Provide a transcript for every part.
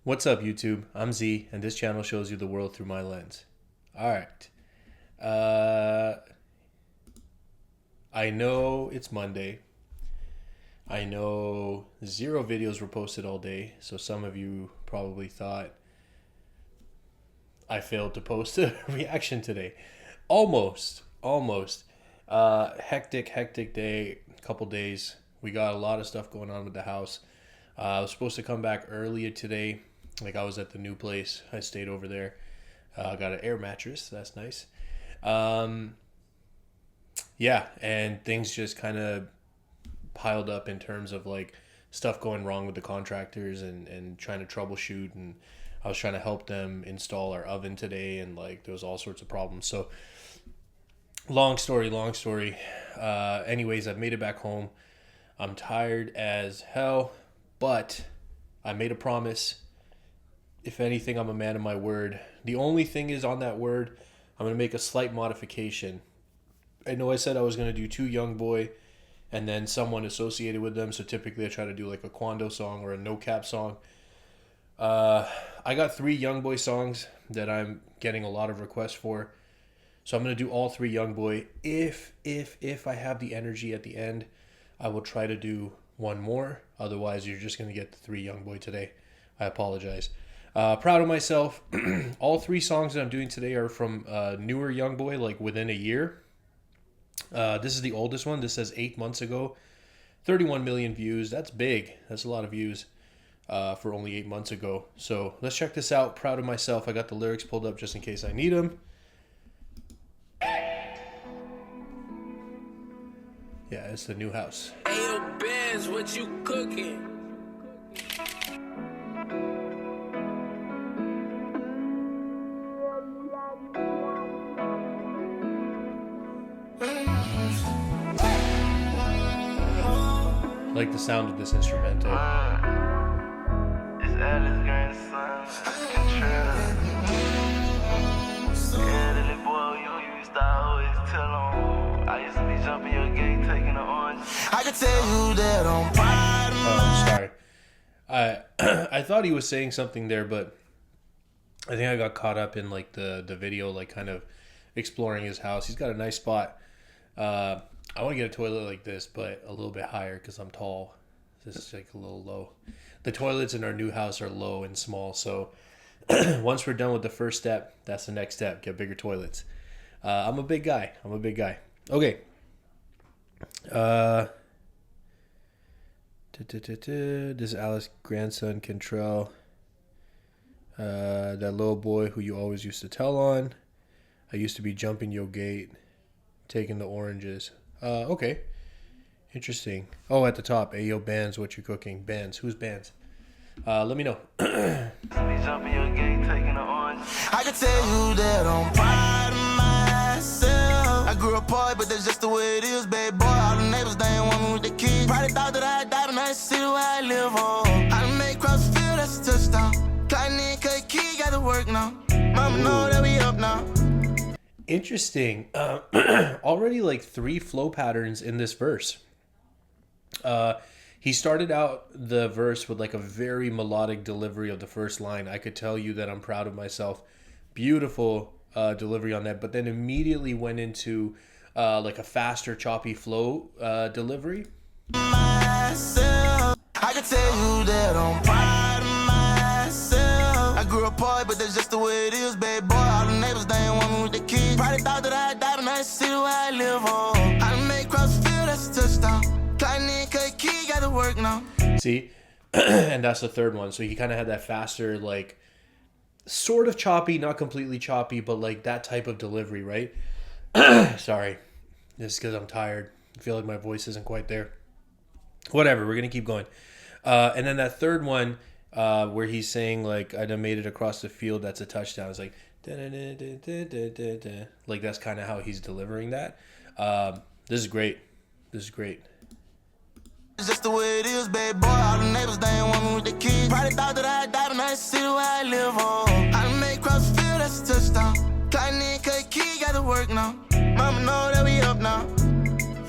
What's up, YouTube? I'm Z, and this channel shows you the world through my lens. All right. I know it's Monday. I know 0 videos were posted all day, so some of you probably thought I failed to post a reaction today. Almost. Hectic day, couple days. We got a lot of stuff going on with the house. I was supposed to come back earlier today. Like, I was at the new place. I stayed over there. Got an air mattress. That's nice. Yeah, and things just kind of piled up in terms of like stuff going wrong with the contractors and trying to troubleshoot. And I was trying to help them install our oven today, and like there was all sorts of problems. So long story. Anyways, I've made it back home. I'm tired as hell, but I made a promise. If anything, I'm a man of my word. The only thing is, on that word, I'm going to make a slight modification. I know I said I was going to do 2 YoungBoy and then someone associated with them. So typically I try to do like a Quando song or a No Cap song. I got 3 YoungBoy songs that I'm getting a lot of requests for. So I'm going to do all 3 YoungBoy. If I have the energy at the end, I will try to do one more. Otherwise, you're just going to get the 3 YoungBoy today. I apologize. Proud of myself. All 3 songs that I'm doing today are from newer YoungBoy, like within a year. This is the oldest one. This says 8 months ago. 31 million views. That's big. That's a lot of views for only 8 months ago. So let's check this out. Proud of myself. I got the lyrics pulled up just in case I need them. Yeah, it's the new house. Hey, Benz, what you cooking? Like the sound of this instrumental. It's Alice's grandson. Yeah, the little boy you used to always tell him. I used to be jumping your gate, taking the orange. I can tell you that I'm proud of Oh, sorry. I thought he was saying something there, but I think I got caught up in like the video, like kind of exploring his house. He's got a nice spot. I want to get a toilet like this, but a little bit higher because I'm tall. This is like a little low. The toilets in our new house are low and small, so once we're done with the first step, that's the next step. Get bigger toilets. I'm a big guy. Okay. This is Alice's grandson, Cantrell. That little boy who you always used to tell on. I used to be jumping your gate, taking the oranges. Okay. Interesting. Oh, at the top, Ayo Bands, what you cooking? Bands. Who's Bands? Let me know. I can tell you that I'm proud of myself. I grew up poor, but that's just the way it is, baby boy. All the neighbors, they ain't want me with the kids. Probably thought that I'd die, but now it's the city where I live on. I done made cross the field, that's a touchdown. Cotton and Key got to work now. Mama know that we up now. Interesting. Already like 3 flow patterns in this verse. He started out the verse with like a very melodic delivery of the first line. I could tell you that I'm proud of myself. Beautiful delivery on that, but then immediately went into like a faster, choppy flow delivery. Myself, I can tell you that I'm proud of myself. I grew up poor, but that's just the way it is, baby boy. All the neighbors, they ain't want me with the kids. Probably thought that I'd die, but now it's the city where I live on. I done made cross the field, that's a touchdown. Cotton and Key got to work now. See? And that's the third one. So he kind of had that faster, like, sort of choppy, not completely choppy, but like that type of delivery, right? Sorry. This is because I'm tired. I feel like my voice isn't quite there. Whatever, we're going to keep going. And then that third one, where he's saying, like, I done made it across the field, that's a touchdown. It's like, da-da-da-da-da-da-da. Like, that's kind of how he's delivering that. This is great. It's just the way it is, baby boy. All the neighbors, they ain't want me with the kids. Probably thought that I'd die, but now it's the city where I live on. I done made cross the field, that's a touchdown. Cotton and Key got to work now. Mama know that we up now.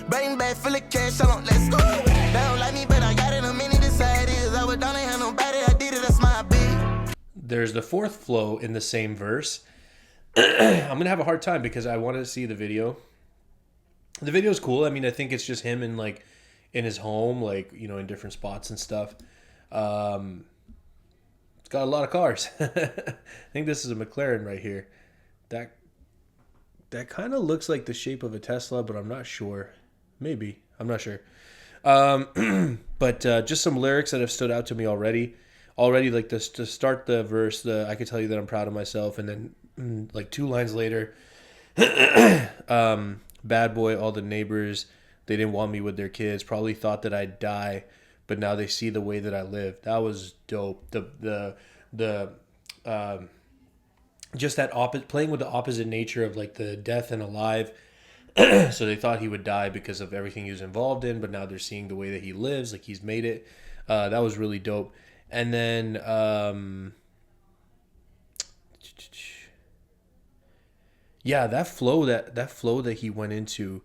Bring back full of cash, I don't let's go. They don't like me, but I got it a minute. This how it is. I was down, ain't had nobody. I did it, that's my beat. there's the fourth flow in the same verse. I'm gonna have a hard time because I want to see the video. The video is cool. I mean, I think it's just him in like in his home, like, you know, in different spots and stuff. It's got a lot of cars. I think this is a McLaren right here. That kind of looks like the shape of a Tesla, but I'm not sure. Maybe. I'm not sure. But just some lyrics that have stood out to me already. Like this, to start the verse, I could tell you that I'm proud of myself, and then like 2 lines later, bad boy, all the neighbors, they didn't want me with their kids, probably thought that I'd die, but now they see the way that I live. That was dope. The just that playing with the opposite nature of like the death and alive. So they thought he would die because of everything he was involved in, but now they're seeing the way that he lives, like he's made it. That was really dope. And then yeah, that flow that he went into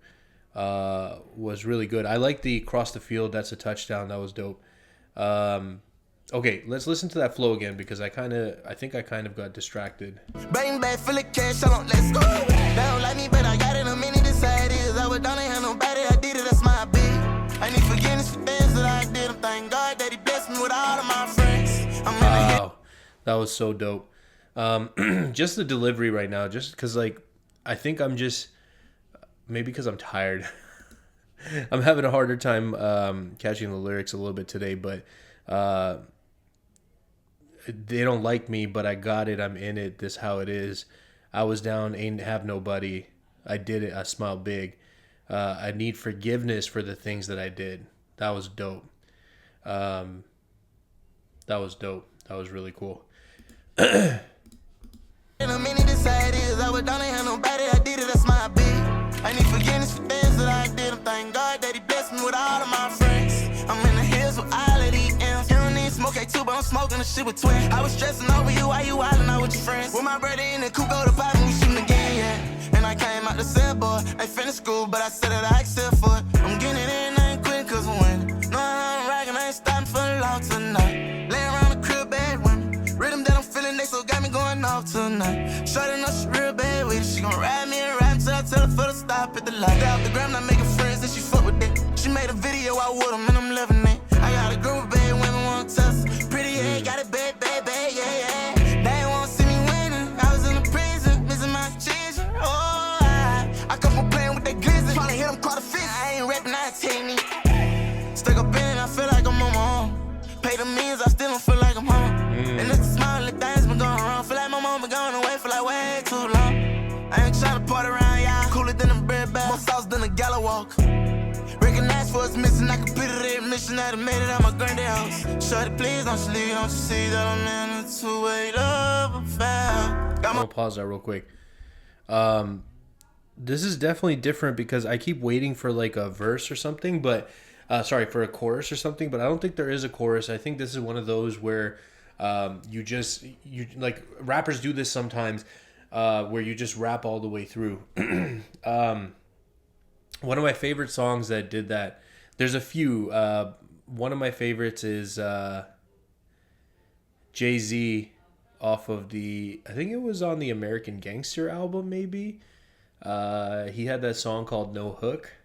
was really good. I like the cross the field, that's a touchdown. That was dope. Okay, let's listen to that flow again because I think I kind of got distracted. Bang back, full of cash, let's go. They don't like me, but I got it. A minute, this how it is. I would don't have nobody, I did it, that's my beat. I need forgiveness for things that I did. I'm thank God that he blessed me with all of my friends. Wow, that was so dope. Just the delivery right now, just because like I think I'm just maybe because I'm tired. I'm having a harder time catching the lyrics a little bit today, but they don't like me, but I got it. I'm in it. This how it is. I was down, ain't have nobody. I did it. I smiled big. I need forgiveness for the things that I did. That was dope. That was dope. That was really cool. In a minute, this how it is. I would don't have nobody, I did it, that's my beat. I need forgiveness for things that I did. I'm thank God that he blessed me with all of my friends. I'm in the hills with all of these M's. You don't need smoke too, but I'm smoking the shit with twins. I was stressing over you while you wildin' out with your friends. With my brother in the coupe, go to pop and we shootin' again, yeah. And I came out the cell, boy. I finished school, but I said that I accept for it. I'm getting it in, I ain't quitting cause I'm winning. No, I'm rockin', I ain't stopping for long tonight. Lay around the crib, bad women. Rhythm that I'm feeling, they so got me going off tonight. Shorty know she real bad with it. She gon' ride me and ride until I tell her for the stop at the light. Stay off the gram, not making friends, and she fuck with that. She made a video out with them, and I'm loving it. I got a group of bad women wanna test. Pretty head, got a bad, bad, bad, yeah, yeah. They ain't wanna see me winning. I was in the prison, missing my children. Oh, I come from playing with that glizzy. Tryna hit them quarter fist. I ain't rapping, I take me. Stuck up in, I feel like I'm on my own. Pay the means, I still don't feel like I'm home. And it's the small little things been going wrong. Feel like my mom been going away for like way too long. I ain't tryna party around y'all. Cooler than a bread bag, more sauce than a gala walk. Recognize for us missing, I can put it in mission that I made it out my granddad house. Shorty, please don't you leave, don't you see that I'm in a two-way love affair. I'm gonna pause that real quick. This is definitely different because I keep waiting for like a verse or something, but for a chorus or something, but I don't think there is a chorus. I think this is one of those where you like rappers do this sometimes, where you just rap all the way through. One of my favorite songs that did that, there's a few. One of my favorites is Jay-Z off of I think it was on the American Gangster album, maybe. He had that song called No Hook.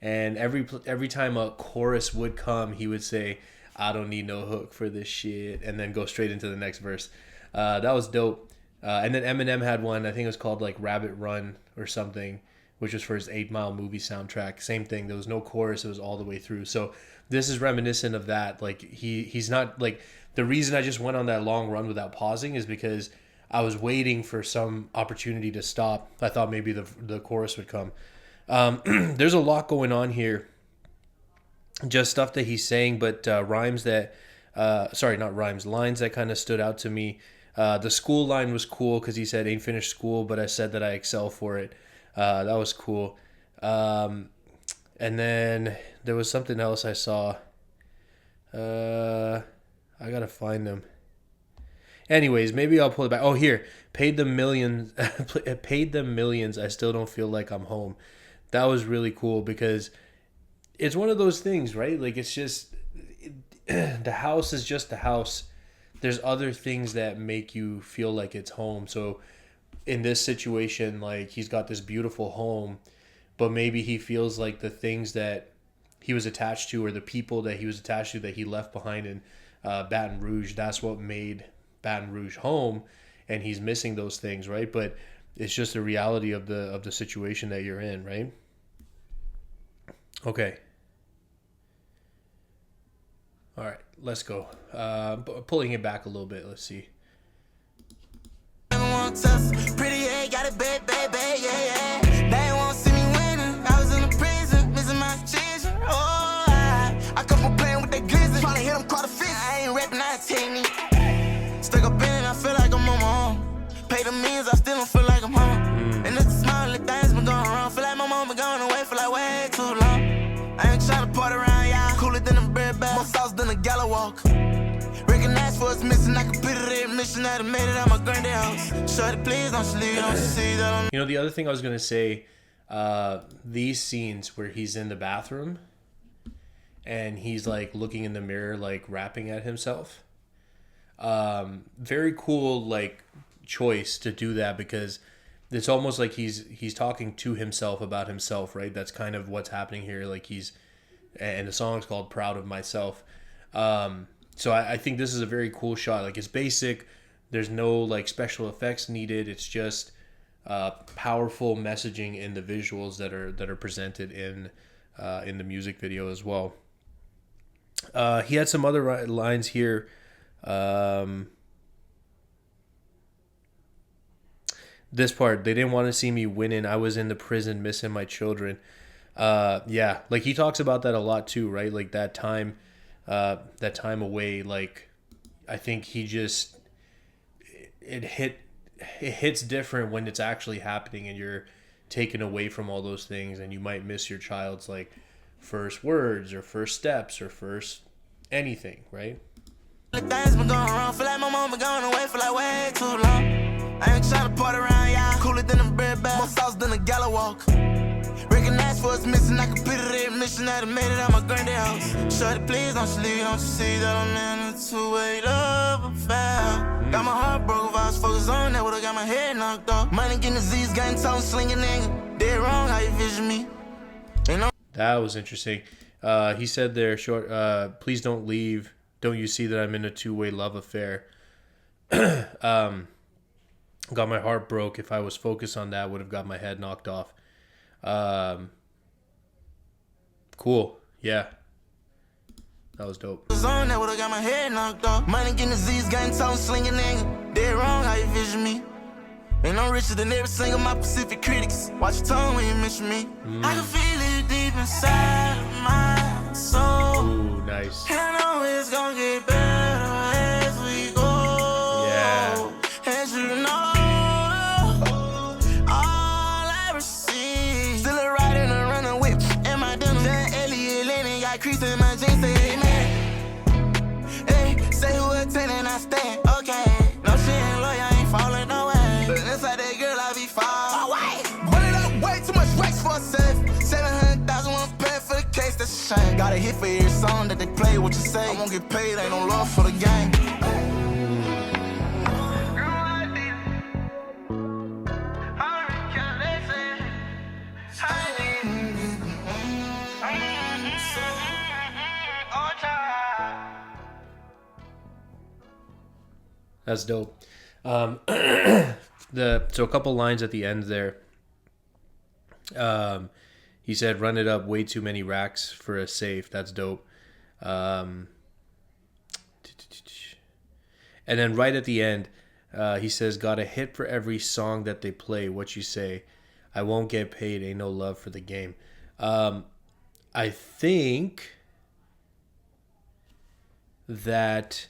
And every time a chorus would come, he would say, I don't need no hook for this shit, and then go straight into the next verse. That was dope. And then Eminem had one, I think it was called like Rabbit Run or something, which was for his 8 Mile movie soundtrack. Same thing. There was no chorus. It was all the way through. So this is reminiscent of that. Like he's not like, the reason I just went on that long run without pausing is because I was waiting for some opportunity to stop. I thought maybe the chorus would come. There's a lot going on here. Just stuff that he's saying, but lines that kind of stood out to me. The school line was cool because he said, ain't finished school, but I said that I excel for it. That was cool. And then there was something else I saw. I gotta find them. Anyways, maybe I'll pull it back. Oh, here. Paid them millions. I still don't feel like I'm home. That was really cool because it's one of those things, right? Like, it's just, the house is just the house. there's other things that make you feel like it's home. So in this situation, like he's got this beautiful home, but maybe he feels like the things that he was attached to, or the people that he was attached to that he left behind in Baton Rouge, that's what made Baton Rouge home, and he's missing those things, right? But it's just the reality of the situation that you're in, right? Okay. All right, let's go. Pulling it back a little bit. Let's see. Pretty, yeah, got a bad, bad, bad, yeah, yeah. They won't see me winning. I was in the prison, missing my children. Oh, I come from playing with that glizzy. Trying to hit them quite a fist. I ain't rapping, I technique. Stuck up in it, I feel like I'm on my own. Pay the means, I still don't feel like I'm home. And it's the small little things been going wrong. Feel like my mom been going away for like way too long. I ain't trying to party around y'all. Cooler than a bird bag. More sauce than a gala walk. Recognize for it's missing. I can put it in mission that I made it at my granddad house. Shorty, please don't you leave. Don't you see that I'm... You know, the other thing I was gonna say, these scenes where he's in the bathroom and he's like looking in the mirror, like rapping at himself. Very cool, like choice to do that, because it's almost like he's talking to himself about himself, right? That's kind of what's happening here. Like and the song's called "Proud of Myself." So I think this is a very cool shot. Like, it's basic. There's no like special effects needed. It's just powerful messaging in the visuals that are presented in the music video as well. He had some other lines here. This part, they didn't want to see me winning. I was in the prison missing my children. Yeah, like he talks about that a lot too, right? Like that time away. Like, I think he just it hits different when it's actually happening and you're taken away from all those things, and you might miss your child's like first words or first steps or first anything, right? Things been going wrong. Feel like my mom been going away for like way too long. I ain't trying to party around y'all. Cooler than a bird bag. More sauce than a gala walk. Recognize for it's missing. I can put it in mission that I made it at my granddad house. Shorty, please don't you leave. Don't you see that I'm in a two-way love affair? Got my heart broke. If I was focused on that, would've got my head knocked off. Money getting disease, getting tongue slinging nigga. Dead wrong how you vision me. You know? That was interesting. He said there, please don't leave. Don't you see that I'm in a two-way love affair? Got my heart broke. If I was focused on that, would have got my head knocked off. Cool. Yeah. That was dope. Zone that would have got my head knocked off. Money getting disease, getting tongue slinging nigga. Dead wrong how you vision me. And I'm richer than every single my Pacific critics. Watch your tone when you mention me. I can feel it deep inside of my soul. Ooh, nice. And I know it's gonna get better as we go. Yeah. As you know, all I receive. Still a ride in a running whip. And my denim. That Elliot Lennon got creased in my jeans. Say amen. Hey, say who attending, I stand. Okay. No, she ain't loyal, ain't falling no way. But inside that girl, I be falling. Run it up, way too much racks for a safe. 700,000 one pay for the case, that's a shame. Got a hit for every song that they play, what you say. I won't get paid, ain't no love for the game. That's dope. So a couple lines at the end there. He said, "Run it up, way too many racks for a safe." That's dope. And then right at the end, he says, "Got a hit for every song that they play. What you say? I won't get paid. Ain't no love for the game." I think that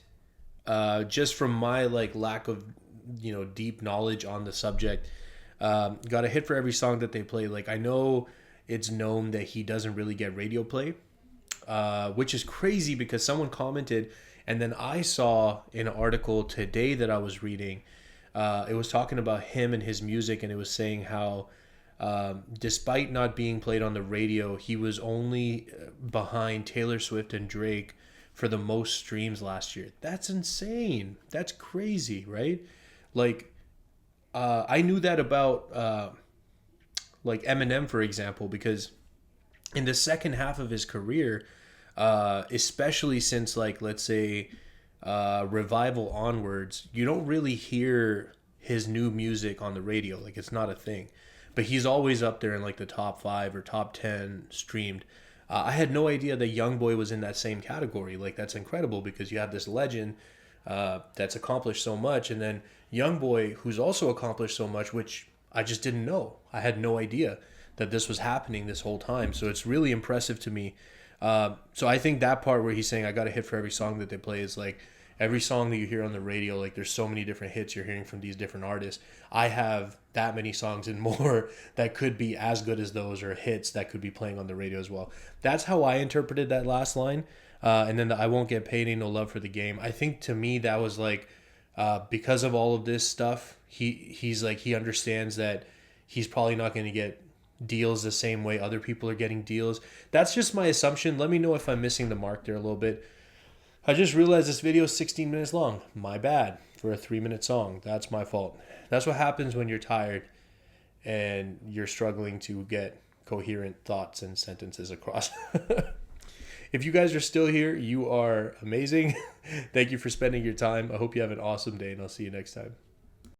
just from my like lack of deep knowledge on the subject, got a hit for every song that they play. Like, I know it's known that he doesn't really get radio play, which is crazy because someone commented, and then I saw an article today that I was reading. It was talking about him and his music, and it was saying how despite not being played on the radio, he was only behind Taylor Swift and Drake for the most streams last year. That's insane. That's crazy, right? Like, I knew that about like Eminem, for example, because in the second half of his career, especially since, like, let's say Revival onwards, you don't really hear his new music on the radio. Like, it's not a thing. But he's always up there in like the top 5 or top 10 streamed. I had no idea that YoungBoy was in that same category. Like, that's incredible because you have this legend that's accomplished so much, and then YoungBoy, who's also accomplished so much, which I just didn't know. I had no idea that this was happening this whole time. So it's really impressive to me. So I think that part where he's saying I got a hit for every song that they play is like every song that you hear on the radio. Like, there's so many different hits you're hearing from these different artists. I have that many songs and more that could be as good as those, or hits that could be playing on the radio as well. That's how I interpreted that last line. And then the I won't get paid, ain't no love for the game. I think to me that was like, because of all of this stuff, he's like, he understands that he's probably not going to get deals the same way other people are getting deals. That's just my assumption. Let me know if I'm missing the mark there a little bit. I just realized this video is 16 minutes long. My bad for a 3-minute song. That's my fault. That's what happens when you're tired and you're struggling to get coherent thoughts and sentences across. If you guys are still here, you are amazing. Thank you for spending your time. I hope you have an awesome day, and I'll see you next time.